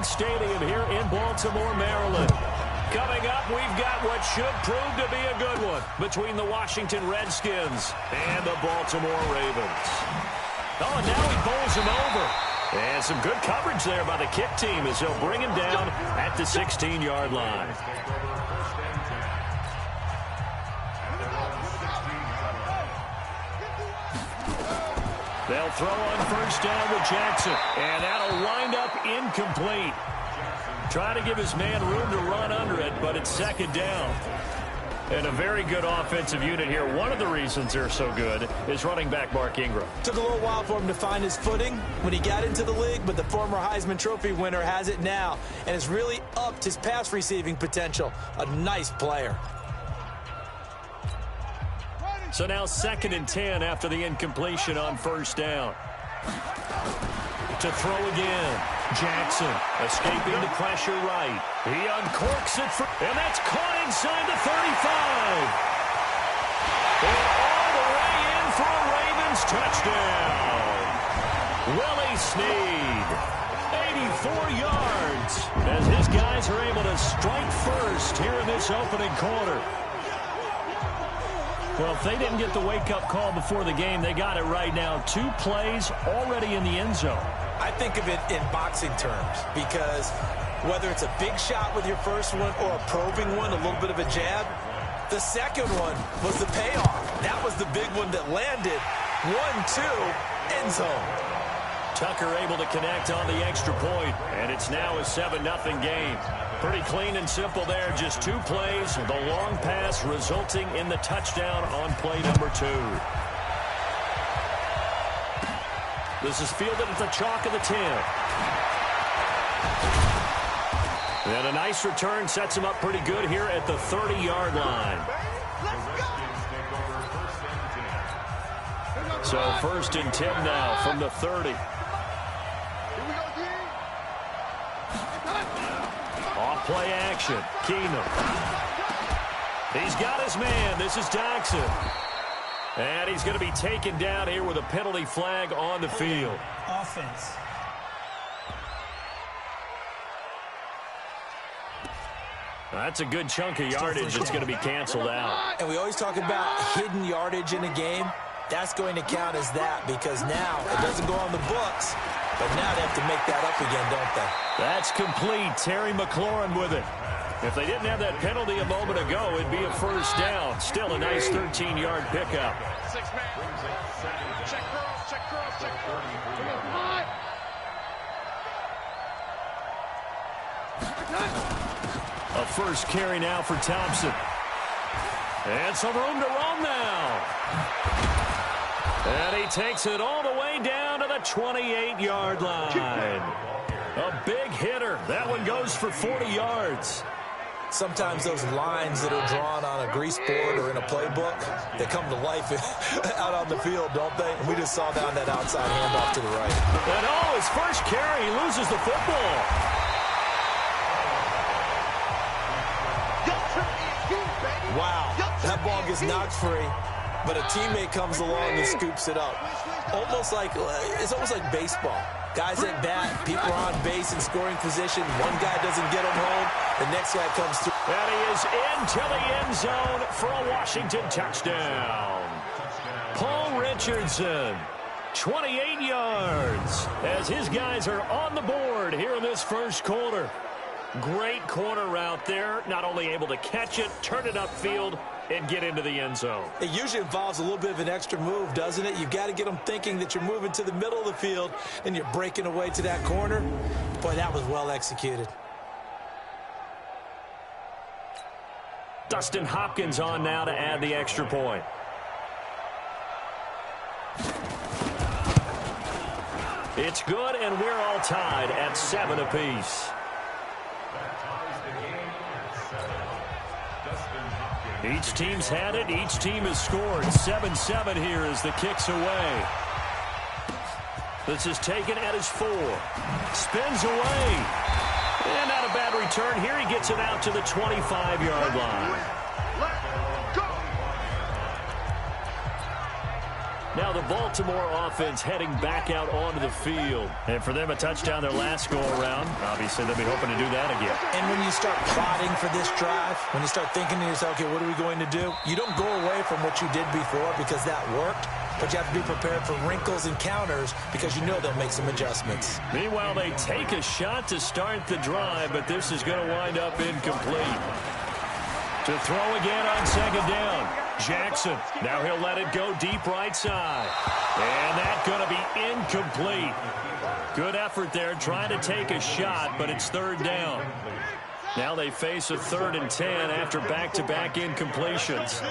Stadium here in Baltimore, Maryland. Coming up, we've got what should prove to be a good one between the Washington Redskins and the Baltimore Ravens. Oh, and now he bowls him over. And some good coverage there by the kick team as they'll bring him down at the 16-yard line. They'll throw on first down with Jackson. And that'll wind up incomplete. Trying to give his man room to run under it, but it's second down. And a very good offensive unit here. One of the reasons they're so good is running back Mark Ingram. Took a little while for him to find his footing when he got into the league, but the former Heisman Trophy winner has it now and has really upped his pass receiving potential. A nice player. So now 2nd and 10 after the incompletion on first down. To throw again. Jackson escaping the pressure right. He uncorks it, and that's caught inside the 35. And all the way in for a Ravens touchdown. Willie Snead, 84 yards, as his guys are able to strike first here in this opening quarter. Well, if they didn't get the wake-up call before the game, they got it right now. 2 plays already in the end zone. I think of it in boxing terms because whether it's a big shot with your first one or a probing one, a little bit of a jab, the second one was the payoff. That was the big one that landed. 1-2, end zone. Tucker able to connect on the extra point, and it's now a 7-0 game. Pretty clean and simple there. Just 2 plays, the long pass resulting in the touchdown on play number 2. This is fielded at the chalk of the 10. And a nice return sets him up pretty good here at the 30-yard line. So 1st and 10 now from the 30. Off play action. Keenum. He's got his man. This is Jackson. And he's going to be taken down here with a penalty flag on the field. Offense. That's a good chunk of yardage that's going to be canceled out. And we always talk about hidden yardage in a game. That's going to count as that because now it doesn't go on the books, but now they have to make that up again, don't they? That's complete. Terry McLaurin with it. If they didn't have that penalty a moment ago, it'd be a first down. Still a nice 13-yard pickup. A first carry now for Thompson. And some room to run now. And he takes it all the way down to the 28-yard line. A big hitter. That one goes for 40 yards. Sometimes those lines that are drawn on a grease board or in a playbook, they come to life out on the field, don't they? And we just saw down that outside handoff to the right. And oh, his first carry, he loses the football. Wow, that ball gets knocked free, but a teammate comes along and scoops it up. It's almost like baseball. Guys at bat, people are on base in scoring position. One guy doesn't get him home, the next guy comes through. And he is into the end zone for a Washington touchdown. Paul Richardson, 28 yards, as his guys are on the board here in this first quarter. Great corner route there, not only able to catch it, turn it upfield, and get into the end zone. It usually involves a little bit of an extra move, doesn't it? You've got to get them thinking that you're moving to the middle of the field and you're breaking away to that corner. Boy, that was well executed. Dustin Hopkins on now to add the extra point. It's good, and we're all tied at 7 apiece. Each team's had it. Each team has scored. 7-7 here as the kick's away. This is taken at his 4. Spins away. And not a bad return. Here he gets it out to the 25-yard line. Now the Baltimore offense heading back out onto the field. And for them, a touchdown their last go-around. Obviously, they'll be hoping to do that again. And when you start plotting for this drive, when you start thinking to yourself, okay, what are we going to do? You don't go away from what you did before because that worked, but you have to be prepared for wrinkles and counters because you know they'll make some adjustments. Meanwhile, they take a shot to start the drive, but this is going to wind up incomplete. To throw again on second down. Jackson. Now he'll let it go deep right side. And that's going to be incomplete. Good effort there trying to take a shot, but it's third down. Now they face a 3rd and 10 after back-to-back incompletions.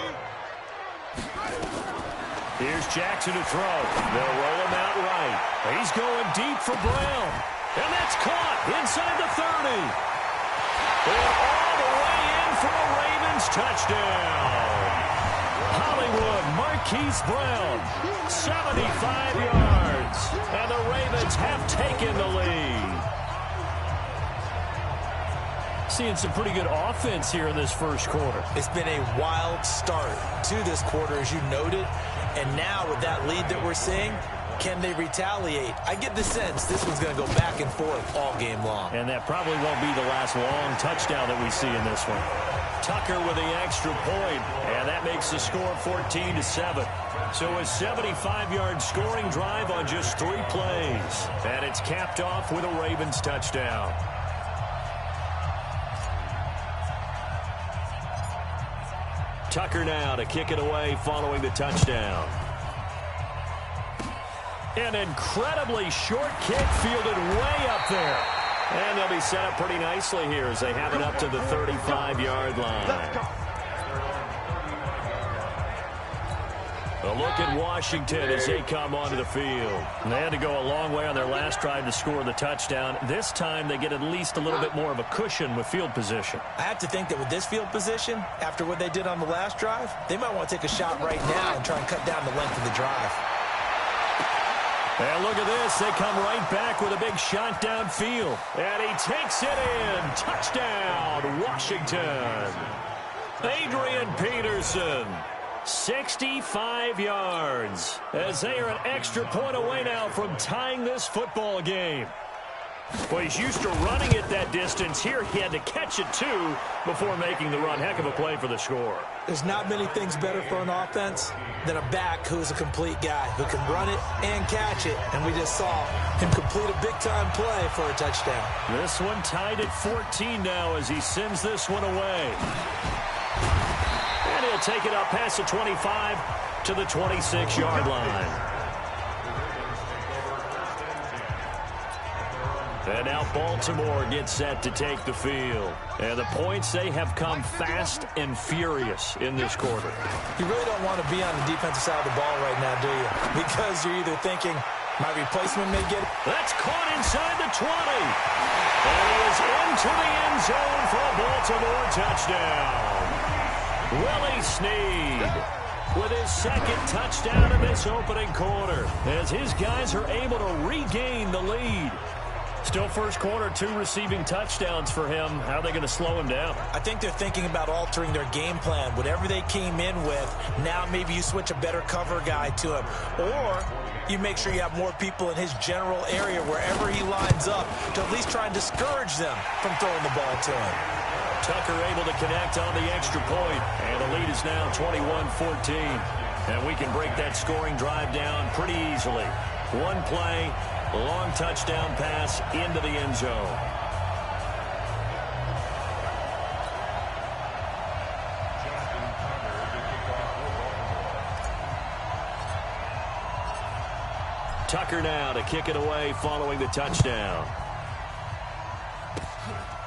Here's Jackson to throw. They'll roll him out right. He's going deep for Brown. And that's caught inside the 30. And all the way in for a Ravens touchdown. Hollywood Marquise Brown, 75 yards. And the Ravens have taken the lead. Seeing some pretty good offense here in this first quarter. It's been a wild start to this quarter, as you noted. And now with that lead that we're seeing, can they retaliate? I get the sense this one's going to go back and forth all game long. And that probably won't be the last long touchdown that we see in this one. Tucker with the extra point, and that makes the score 14-7. So a 75-yard scoring drive on just 3 plays. And it's capped off with a Ravens touchdown. Tucker now to kick it away following the touchdown. An incredibly short kick fielded way up there. And they'll be set up pretty nicely here as they have it up to the 35-yard line. A look at Washington as they come onto the field. They had to go a long way on their last drive to score the touchdown. This time they get at least a little bit more of a cushion with field position. I have to think that with this field position, after what they did on the last drive, they might want to take a shot right now and try and cut down the length of the drive. And look at this. They come right back with a big shot downfield. And he takes it in. Touchdown, Washington. Adrian Peterson. 65 yards as they are an extra point away now from tying this football game. Well, he's used to running it that distance. Here he had to catch it, too, before making the run. Heck of a play for the score. There's not many things better for an offense than a back who is a complete guy who can run it and catch it. And we just saw him complete a big-time play for a touchdown. This one tied at 14 now as he sends this one away. And he'll take it up past the 25 to the 26-yard line. And now Baltimore gets set to take the field. And the points, they have come fast and furious in this quarter. You really don't want to be on the defensive side of the ball right now, do you? Because you're either thinking, my replacement may get it. That's caught inside the 20. And he is into the end zone for a Baltimore touchdown. Willie Snead with his second touchdown in this opening quarter as his guys are able to regain the lead. Still first quarter, 2 receiving touchdowns for him. How are they going to slow him down? I think they're thinking about altering their game plan. Whatever they came in with, now maybe you switch a better cover guy to him. Or you make sure you have more people in his general area wherever he lines up to at least try and discourage them from throwing the ball to him. Tucker able to connect on the extra point. And the lead is now 21-14. And we can break that scoring drive down pretty easily. One play. Long touchdown pass into the end zone. Tucker now to kick it away following the touchdown.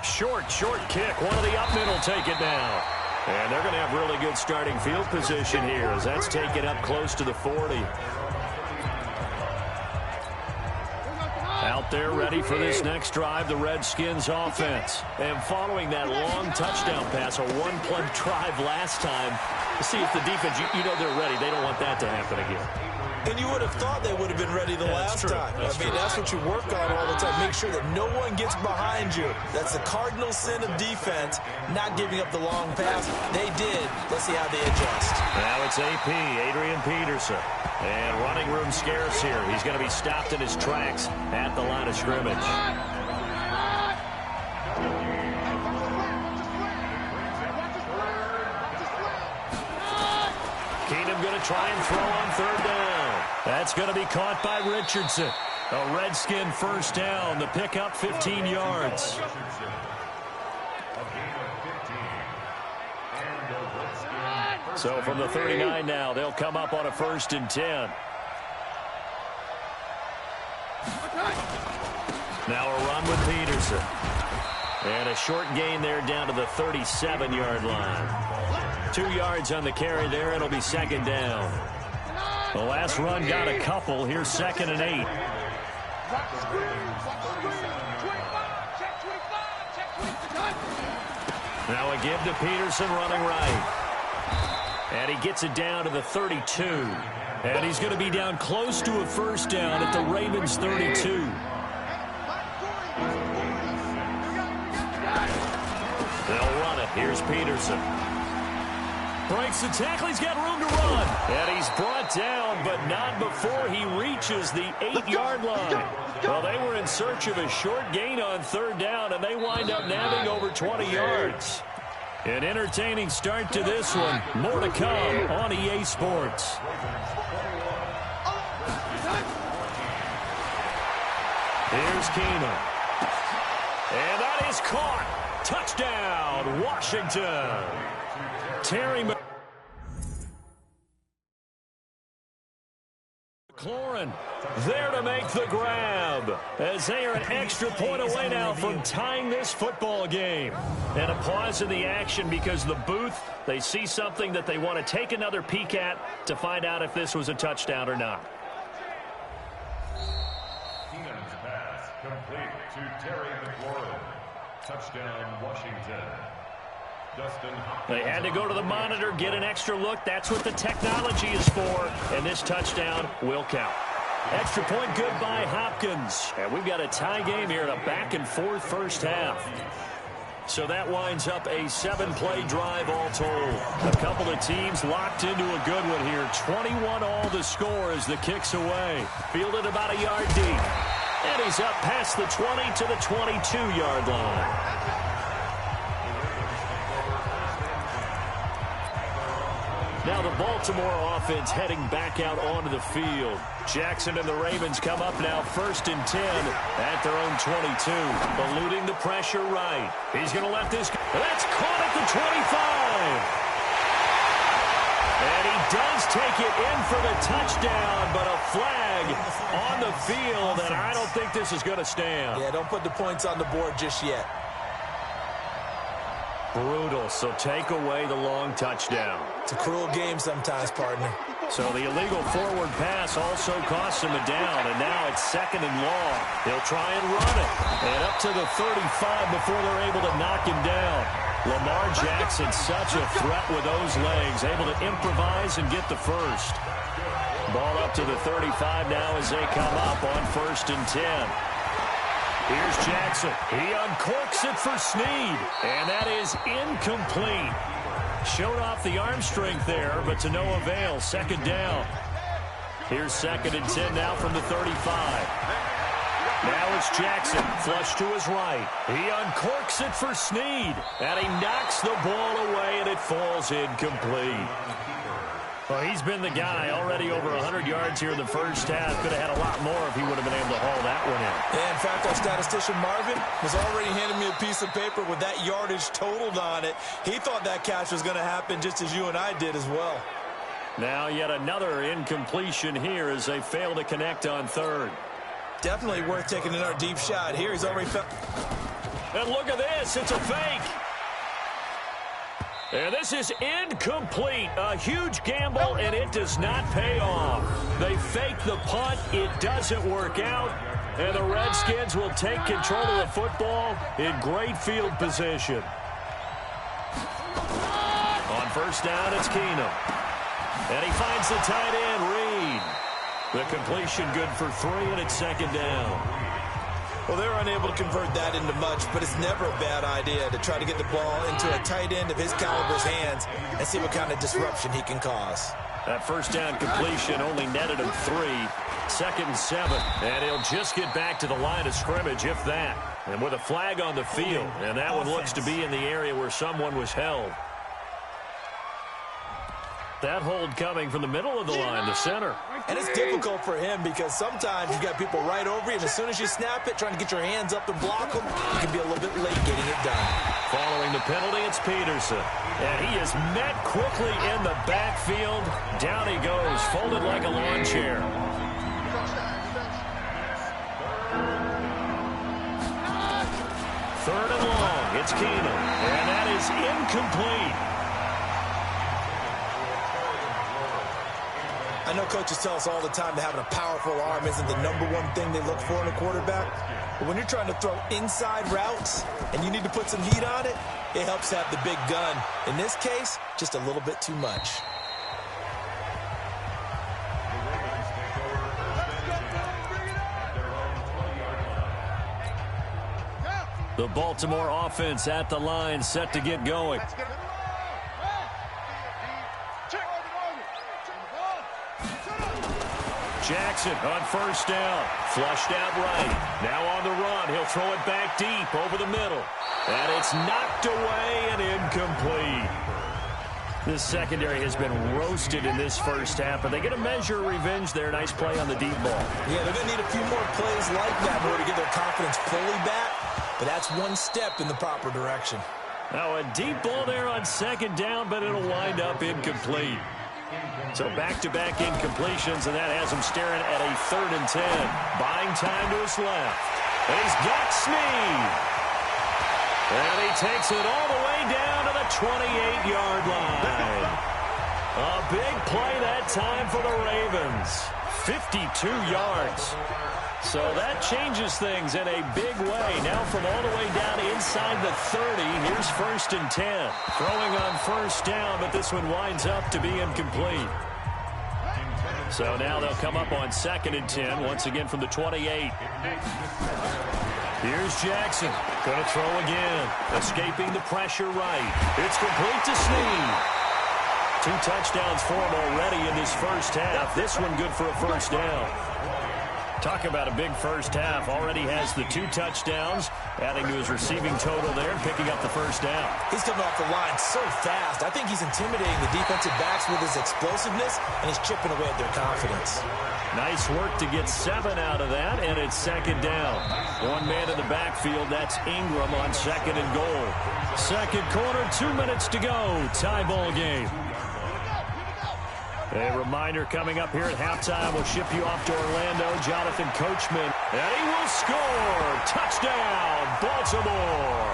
Short kick. One of the up middle take it now. And they're going to have really good starting field position here as that's taken up close to the 40. Out there ready for this next drive, the Redskins offense. And following that long touchdown pass, a one-play drive last time, to see if the defense, you know they're ready. They don't want that to happen again. And you would have thought they would have been ready the last time. I mean, that's what you work on all the time. Make sure that no one gets behind you. That's the cardinal sin of defense, not giving up the long pass. They did. Let's see how they adjust. Now it's AP, Adrian Peterson. And running room scarce here. He's going to be stopped in his tracks at the line of scrimmage. Keenum going to try and throw on third down. That's going to be caught by Richardson. A Redskin first down. The pickup 15 yards. So from the 39 now, they'll come up on a 1st and 10. Now a run with Peterson. And a short gain there down to the 37-yard line. 2 yards on the carry there. It'll be 2nd down. The last run got a couple. Here's 2nd and 8. Now a give to Peterson running right. And he gets it down to the 32. And he's going to be down close to a 1st down at the Ravens 32. They'll run it. Here's Peterson. Breaks the tackle. He's got room to run. And he's brought down, but not before he reaches the 8-yard line. Well, they were in search of a short gain on 3rd down, and they wind up nabbing over 20 yards. An entertaining start to this one. More to come on EA Sports. Here's Keenum. And that is caught. Touchdown, Washington. Terry McLaurin there to make the grab as they are an extra point away now from tying this football game. And a pause in the action because the booth, they see something that they want to take another peek at to find out if this was a touchdown or not. Keenum's pass complete to Terry McLaurin. Touchdown, Washington. They had to go to the monitor, get an extra look. That's what the technology is for. And this touchdown will count. Extra point good by Hopkins. And we've got a tie game here in a back-and-forth first half. So that winds up a 7-play drive all told. A couple of teams locked into a good one here. 21 all the score as the kick's away. Fielded about a yard deep. And he's up past the 20 to the 22-yard line. Now the Baltimore offense heading back out onto the field. Jackson and the Ravens come up now 1st and 10 at their own 22. Eluding the pressure right. He's going to let this go. That's caught at the 25. And he does take it in for the touchdown, but a flag on the field, and I don't think this is going to stand. Yeah, don't put the points on the board just yet. Brutal, so take away the long touchdown. It's a cruel game sometimes, partner. So the illegal forward pass also costs him a down, and now it's 2nd and long. He'll try and run it. And up to the 35 before they're able to knock him down. Lamar Jackson, such a threat with those legs, able to improvise and get the first. Ball up to the 35 now as they come up on 1st and 10. Here's Jackson. He uncorks it for Snead. And that is incomplete. Showed off the arm strength there, but to no avail. 2nd down. Here's 2nd and 10 now from the 35. Now it's Jackson. Flush to his right. He uncorks it for Snead. And he knocks the ball away, and it falls incomplete. Well, he's been the guy already over 100 yards here in the first half. Could have had a lot more if he would have been able to haul that one in. Yeah, in fact, our statistician Marvin was already handing me a piece of paper with that yardage totaled on it. He thought that catch was going to happen just as you and I did as well. Now yet another incompletion here as they fail to connect on 3rd. Definitely worth taking another deep shot here. He's already found. And look at this. It's a fake. And this is incomplete. A huge gamble, and it does not pay off. They fake the punt. It doesn't work out. And the Redskins will take control of the football in great field position. On 1st down, it's Keenum. And he finds the tight end, Reed. The completion good for 3, and it's second down. Well, they're unable to convert that into much, but it's never a bad idea to try to get the ball into a tight end of his caliber's hands and see what kind of disruption he can cause. That first down completion only netted him 3. Second and 7, and he'll just get back to the line of scrimmage, if that. And with a flag on the field, and that one looks to be in the area where someone was held. That hold coming from the middle of the line, the center. And it's difficult for him because sometimes you got people right over you, and as soon as you snap it, trying to get your hands up and block them, you can be a little bit late getting it done. Following the penalty, it's Peterson. And he is met quickly in the backfield. Down he goes, folded like a lawn chair. Third and long, it's Keenum. And that is incomplete. I know coaches tell us all the time that having a powerful arm isn't the #1 thing they look for in a quarterback. But when you're trying to throw inside routes and you need to put some heat on it, it helps have the big gun. In this case, just a little bit too much. The Baltimore offense at the line, set to get going. Jackson on first down. Flushed out right. Now on the run. He'll throw it back deep over the middle. And it's knocked away and incomplete. This secondary has been roasted in this first half, but they get a measure of revenge there. Nice play on the deep ball. Yeah, they're going to need a few more plays like that in order to get their confidence fully back. But that's one step in the proper direction. Now a deep ball there on second down, but it'll wind up incomplete. So back-to-back incompletions, and that has him staring at a 3rd and 10. Buying time to his left. And he's got Snead. And he takes it all the way down to the 28-yard line. A big play that time for the Ravens. 52 yards. So that changes things in a big way. Now from all the way down inside the 30, here's 1st and 10. Throwing on first down, but this one winds up to be incomplete. So now they'll come up on 2nd and 10, once again from the 28. Here's Jackson. Going to throw again. Escaping the pressure right. It's complete to Snead. 2 touchdowns for him already in this first half. This one good for a first down. Talk about a big first half. Already has the 2 touchdowns, adding to his receiving total there and picking up the first down. He's coming off the line so fast. I think he's intimidating the defensive backs with his explosiveness, and he's chipping away at their confidence. Nice work to get 7 out of that, and it's second down. 1 man in the backfield. That's Ingram on 2nd and goal. Second quarter, 2 minutes to go. Tie ball game. A reminder coming up here at halftime. We'll ship you off to Orlando. Jonathan Coachman. And he will score. Touchdown, Baltimore.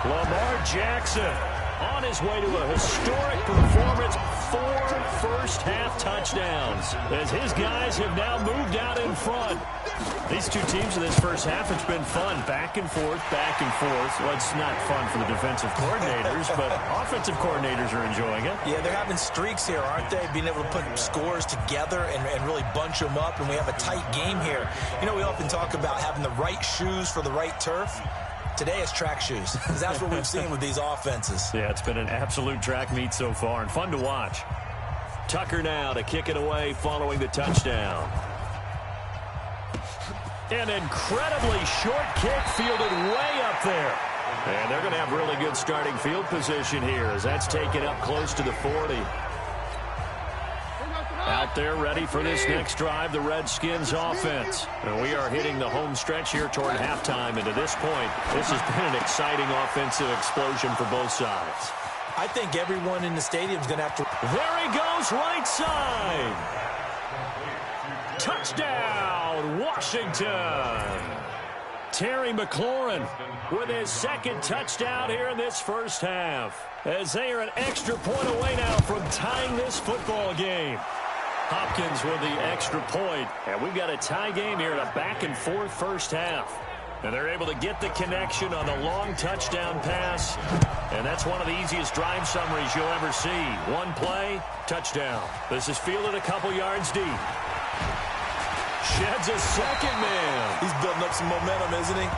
Lamar Jackson on his way to a historic performance. 4 first-half touchdowns as his guys have now moved out in front. These 2 teams in this first half, it's been fun. Back and forth, back and forth. Well, it's not fun for the defensive coordinators, but offensive coordinators are enjoying it. Yeah, they're having streaks here, aren't they? Being able to put scores together and really bunch them up, and we have a tight game here. You know, we often talk about having the right shoes for the right turf. Today it's track shoes, because that's what we've seen with these offenses. Yeah, it's been an absolute track meet so far, and fun to watch. Tucker now to kick it away following the touchdown. An incredibly short kick fielded way up there. And they're going to have really good starting field position here as that's taken up close to the 40. Out there ready for this next drive, the Redskins offense. And we are hitting the home stretch here toward halftime. And to this point, this has been an exciting offensive explosion for both sides. I think everyone in the stadium is going to have to... There he goes, right side. Touchdown, Washington. Terry McLaurin with his 2nd touchdown here in this first half. As they are an extra point away now from tying this football game. Hopkins with the extra point. And we've got a tie game here in a back-and-forth first half. And they're able to get the connection on the long touchdown pass. And that's one of the easiest drive summaries you'll ever see. 1 play, touchdown. This is fielded a couple yards deep. Sheds a second man. He's building up some momentum, isn't he?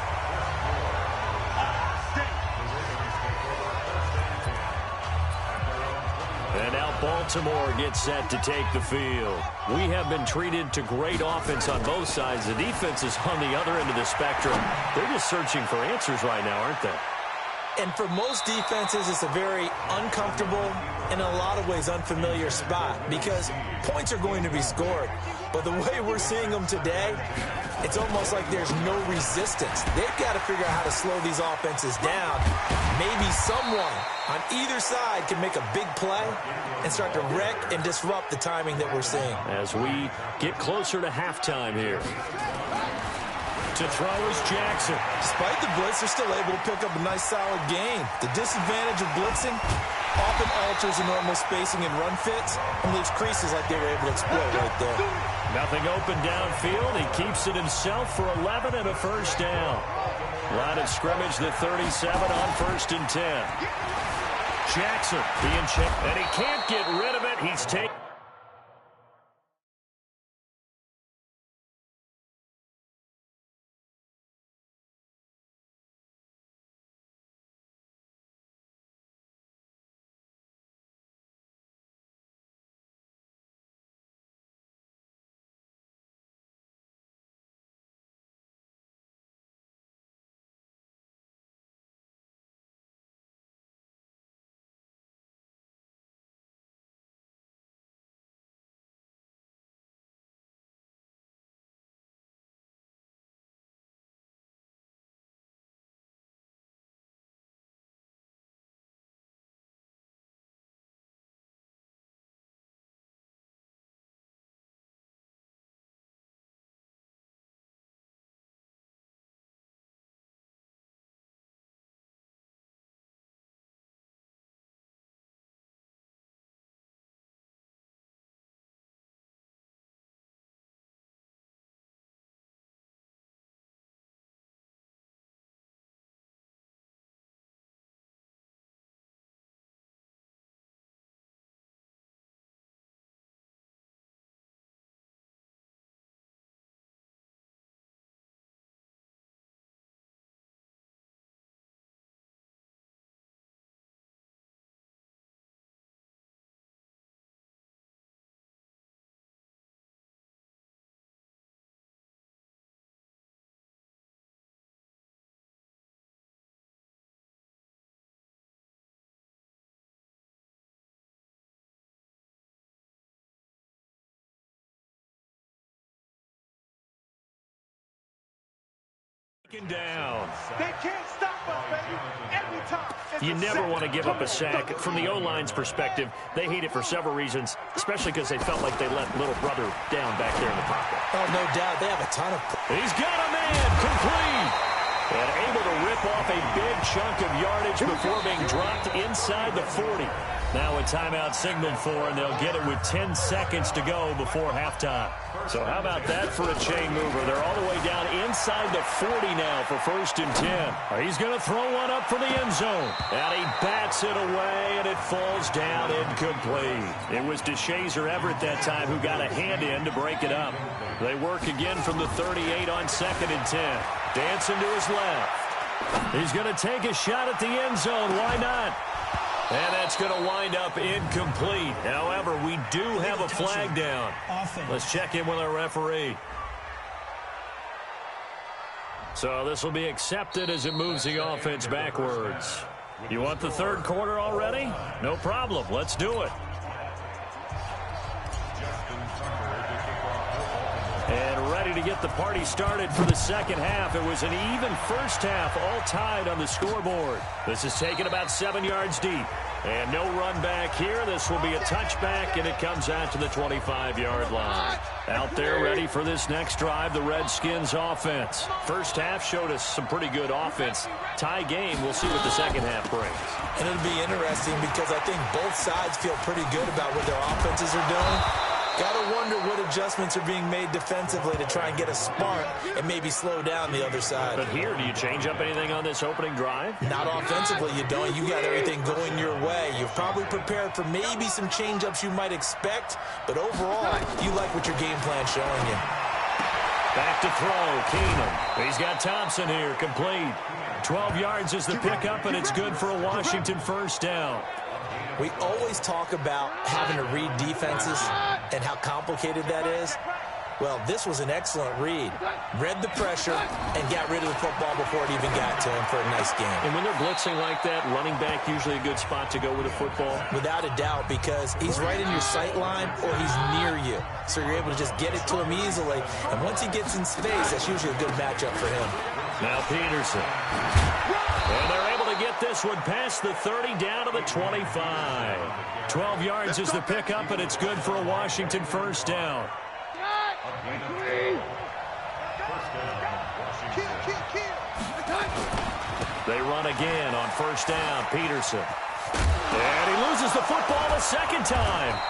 And now Baltimore gets set to take the field. We have been treated to great offense on both sides. The defense is on the other end of the spectrum. They're just searching for answers right now, aren't they? And for most defenses, it's a very uncomfortable and in a lot of ways unfamiliar spot because points are going to be scored. But the way we're seeing them today, it's almost like there's no resistance. They've got to figure out how to slow these offenses down. Maybe someone on either side can make a big play and start to wreck and disrupt the timing that we're seeing. As we get closer to halftime here. To throw is Jackson. Despite the blitz, they're still able to pick up a nice, solid gain. The disadvantage of blitzing often alters the normal spacing and run fits and leaves creases like they were able to exploit right there. Nothing open downfield. He keeps it himself for 11 and a first down. Line of scrimmage, the 37 on 1st and 10. Jackson being checked, and he can't get rid of it. He's taken. Down. They can't stop us, baby. Every time. You never want to give up a sack. From the O-line's perspective, they hate it for several reasons, especially because they felt like they let little brother down back there in the pocket. Oh, no doubt. They have a ton of... He's got a man complete. And able to rip off a big chunk of yardage before being dropped inside the 40. Now a timeout signaled for, and they'll get it with 10 seconds to go before halftime. So how about that for a chain mover? They're all the way down inside the 40 now for 1st and 10. He's going to throw one up for the end zone. And he bats it away, and it falls down incomplete. It was DeShazer Everett that time who got a hand in to break it up. They work again from the 38 on 2nd and 10. Dancing to his left. He's going to take a shot at the end zone. Why not? And that's going to wind up incomplete. However, we do have a flag down. Let's check in with our referee. So this will be accepted as it moves the offense backwards. You want the 3rd quarter already? No problem. Let's do it. And ready to get the party started for the 2nd half. It was an even first half, all tied on the scoreboard. This is taken about 7 yards deep. And no run back here. This will be a touchback, and it comes out to the 25-yard line. Out there ready for this next drive, the Redskins offense. First half showed us some pretty good offense. Tie game, we'll see what the 2nd half brings. And it'll be interesting because I think both sides feel pretty good about what their offenses are doing. Gotta wonder what adjustments are being made defensively to try and get a spark and maybe slow down the other side. But here, do you change up anything on this opening drive? Not offensively, you don't. You got everything going your way. You're probably prepared for maybe some change-ups you might expect, but overall, you like what your game plan's showing you. Back to throw, Keenum. He's got Thompson here, complete. 12 yards is the pickup, and it's good for a Washington first down. We always talk about having to read defenses and how complicated that is. Well, this was an excellent read. Read the pressure and got rid of the football before it even got to him for a nice game. And when they're blitzing like that, running back usually a good spot to go with a football? Without a doubt, because he's right in your sight line or he's near you. So you're able to just get it to him easily. And once he gets in space, that's usually a good matchup for him. Now Peterson. And they're able to get this one past the 30 down to the 25. 12 yards is the pickup, and it's good for a Washington first down. They run again on first down. Peterson. And he loses the football a second time.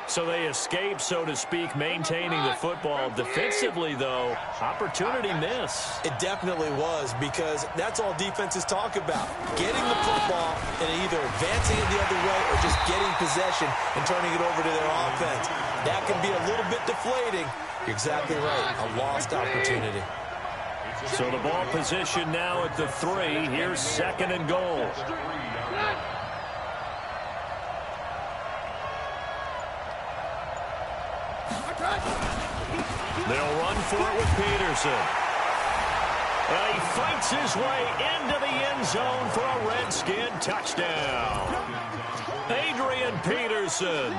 So they escape, so to speak, maintaining the football. Defensively, though, opportunity miss. It definitely was, because that's all defenses talk about. Getting the football and either advancing it the other way or just getting possession and turning it over to their offense. That can be a little bit deflating. You're exactly right. A lost opportunity. So the ball position now at the 3. Here's second and goal. They'll run for it with Peterson. He fights his way into the end zone for a Redskin touchdown. Adrian Peterson,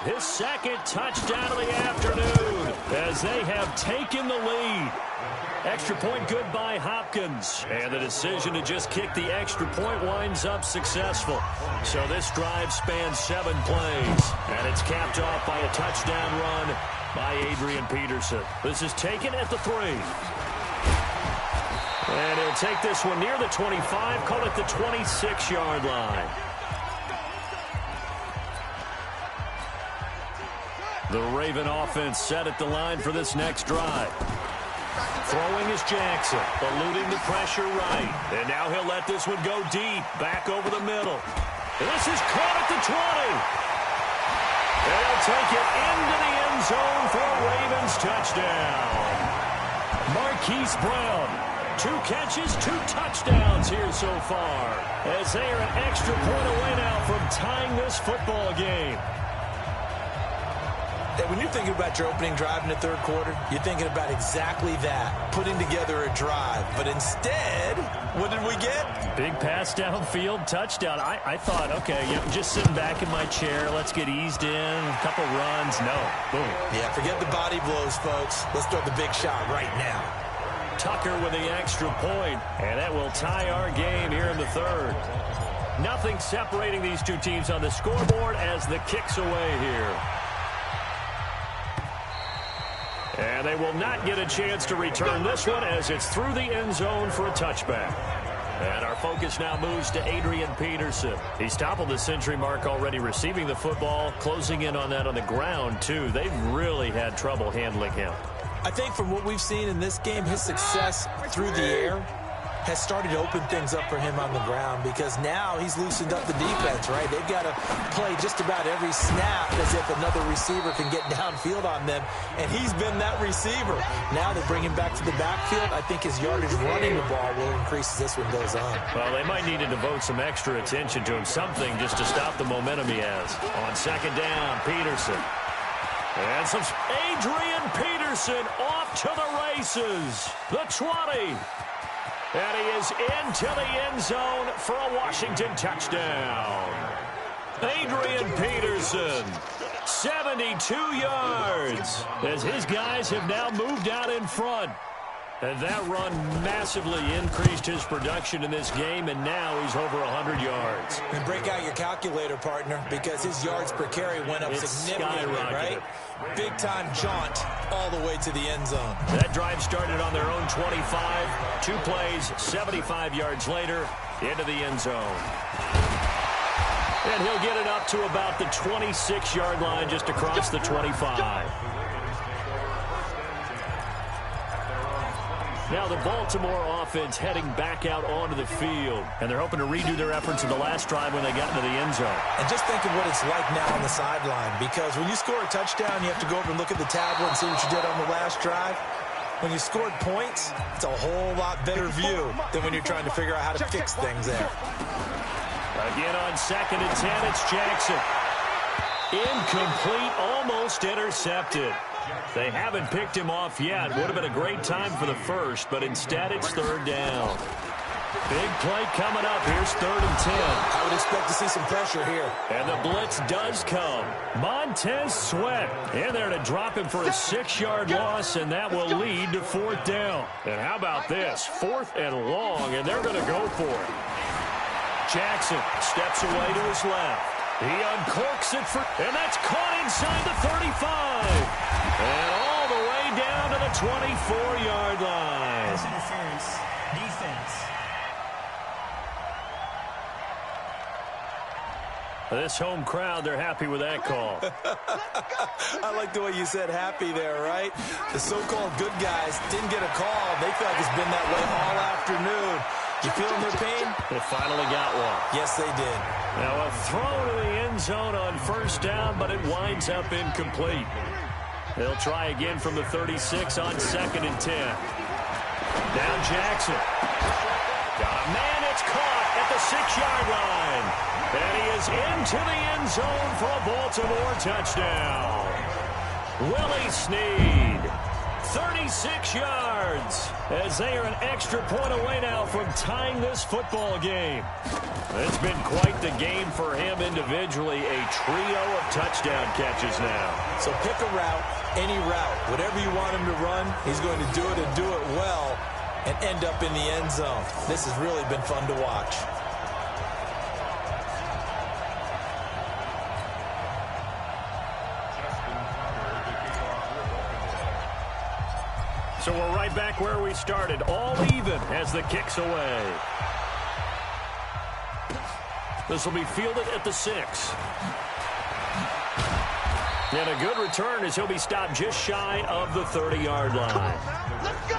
his second touchdown of the afternoon as they have taken the lead. Extra point good by Hopkins. And the decision to just kick the extra point winds up successful. So this drive spans 7 plays. And it's capped off by a touchdown run by Adrian Peterson. This is taken at the 3. And he'll take this one near the 25, call it the 26-yard line. The Raven offense set at the line for this next drive. Throwing is Jackson, eluding the pressure right. And now he'll let this one go deep, back over the middle. And this is caught at the 20. And he'll take it into the end zone for a Ravens touchdown. Marquise Brown, 2 catches, 2 touchdowns here so far, as they are an extra point away now from tying this football game. And when you're thinking about your opening drive in the third quarter, you're thinking about exactly that, putting together a drive. But instead, what did we get? Big pass downfield, touchdown. I thought, okay, just sitting back in my chair, let's get eased in, a couple runs. No, boom. Yeah, forget the body blows, folks. Let's throw the big shot right now. Tucker with the extra point, and that will tie our game here in the third. Nothing separating these two teams on the scoreboard as the kick's away here. And they will not get a chance to return this one as it's through the end zone for a touchback. And our focus now moves to Adrian Peterson. He's toppled the century mark already receiving the football, closing in on that on the ground, too. They've really had trouble handling him. I think from what we've seen in this game, his success through the air has started to open things up for him on the ground, because now he's loosened up the defense, right? They've got to play just about every snap as if another receiver can get downfield on them, and he's been that receiver. Now they bring him back to the backfield. I think his yardage running the ball will increase as this one goes on. Well, they might need to devote some extra attention to him, something just to stop the momentum he has. On second down, Peterson. And some Adrian Peterson off to the races. The 20. And he is into the end zone for a Washington touchdown. Adrian Peterson, 72 yards, as his guys have now moved out in front. And that run massively increased his production in this game, and now he's over 100 yards. And break out your calculator, partner, because his yards per carry went up significantly, right? Big-time jaunt all the way to the end zone. That drive started on their own 25. 2 plays, 75 yards later, into the end zone. And he'll get it up to about the 26-yard line, just across the 25. Now the Baltimore offense heading back out onto the field. And they're hoping to redo their efforts in the last drive when they got into the end zone. And just think of what it's like now on the sideline. Because when you score a touchdown, you have to go over and look at the tablet and see what you did on the last drive. When you scored points, it's a whole lot better view than when you're trying to figure out how to fix things there. Again on 2nd and 10, it's Jackson. Incomplete, almost intercepted. They haven't picked him off yet. Would have been a great time for the first, but instead it's 3rd down. Big play coming up. Here's 3rd and 10. I would expect to see some pressure here. And the blitz does come. Montez Sweat in there to drop him for a 6-yard loss, and that will lead to 4th down. And how about this? 4th and long, and they're going to go for it. Jackson steps away to his left. He uncorks it and that's caught inside the 35. And all the way down to the 24-yard line. Pass interference, defense. This home crowd, they're happy with that call. I like the way you said happy there, right? The so-called good guys didn't get a call. They feel like it's been that way all afternoon. You feeling their pain? They finally got one. Yes, they did. Now a throw to the end zone on 1st down, but it winds up incomplete. They'll try again from the 36 on 2nd and 10. Now Jackson. Got a man, it's caught at the 6-yard line. And he is into the end zone for a Baltimore touchdown. Willie Snead, 36 yards, as they are an extra point away now from tying this football game. It's been quite the game for him individually, a trio of touchdown catches now. So pick a route, any route. Whatever you want him to run, he's going to do it and do it well and end up in the end zone. This has really been fun to watch. So we're right back where we started, all even as the kick's away. This will be fielded at the 6. And a good return as he'll be stopped just shy of the 30-yard line. Let's go.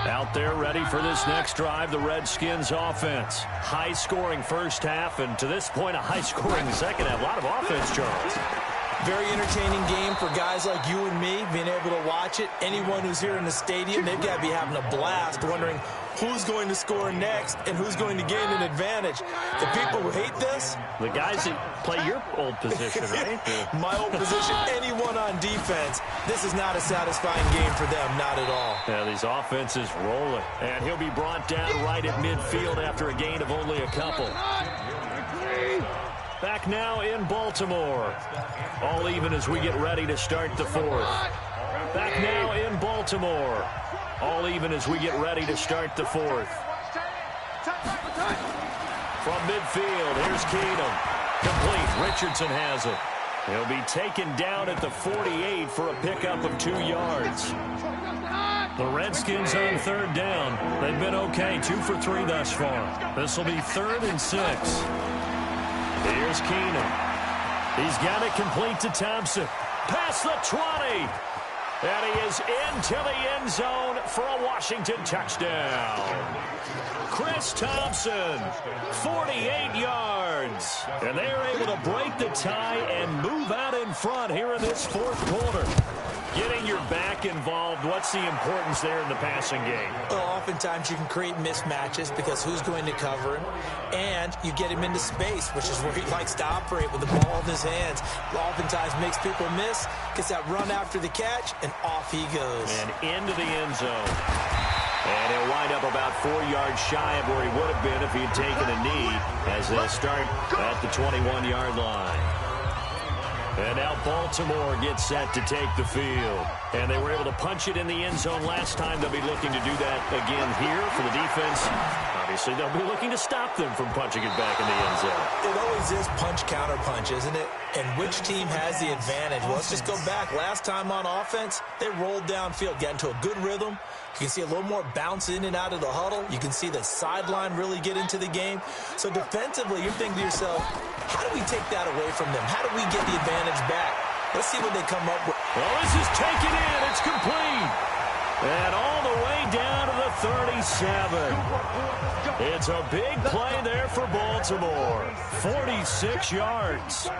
Out there ready for this next drive, the Redskins offense. High-scoring first half, and to this point, a high-scoring second half. A lot of offense, Charles. Very entertaining game for guys like you and me, being able to watch it. Anyone who's here in the stadium, they've got to be having a blast, wondering who's going to score next and who's going to gain an advantage. The people who hate this, the guys that play your old position, right? My old position, anyone on defense, this is not a satisfying game for them, not at all. Yeah, these offenses rolling. And he'll be brought down right at midfield after a gain of only a couple. Back now in Baltimore. All even as we get ready to start the 4th. Back now in Baltimore. All even as we get ready to start the 4th. From midfield, here's Keenum. Complete. Richardson has it. He'll be taken down at the 48 for a pickup of 2 yards. The Redskins on 3rd down. They've been okay. 2 for 3 thus far. This will be 3rd and 6. Here's Keenum. He's got it complete to Thompson. Past the 20. And he is into the end zone for a Washington touchdown. Chris Thompson, 48 yards. And they are able to break the tie and move out in front here in this 4th quarter. Getting your back involved, what's the importance there in the passing game? Well, oftentimes you can create mismatches because who's going to cover him, and you get him into space, which is where he likes to operate with the ball in his hands. Oftentimes makes people miss, gets that run after the catch, and off he goes. And into the end zone. And he'll wind up about 4 yards shy of where he would have been if he had taken a knee, as they'll start at the 21-yard line. And now Baltimore gets set to take the field. And they were able to punch it in the end zone last time. They'll be looking to do that again here for the defense. Obviously, they'll be looking to stop them from punching it back in the end zone. It always is punch-counter-punch, isn't it? And which team has the advantage? Well, let's just go back. Last time on offense, they rolled downfield, got into a good rhythm. You can see a little more bounce in and out of the huddle. You can see the sideline really get into the game. So defensively, you're thinking to yourself, how do we take that away from them? How do we get the advantage back? Let's see what they come up with. Well, this is taken in. It's complete. And all the way down to the 37. It's a big play there for Baltimore. 46 yards.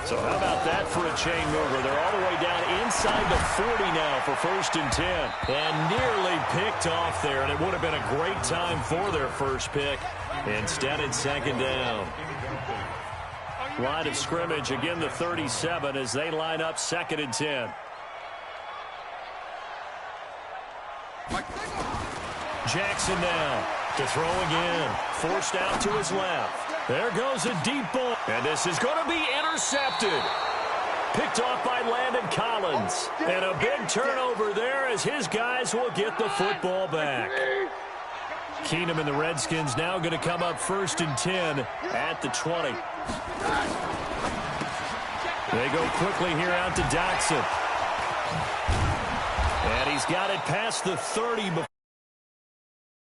So how about that for a chain mover? They're all the way down inside the 40 now for 1st and 10. And nearly picked off there, and it would have been a great time for their first pick. Instead, it's 2nd down. Line of scrimmage, again the 37 as they line up 2nd and 10. Jackson now to throw again. Forced out to his left. There goes a deep ball. And this is going to be intercepted. Picked off by Landon Collins. And a big turnover there as his guys will get the football back. Keenum and the Redskins now going to come up 1st and 10 at the 20. They go quickly here out to Doxson. And he's got it past the 30 before.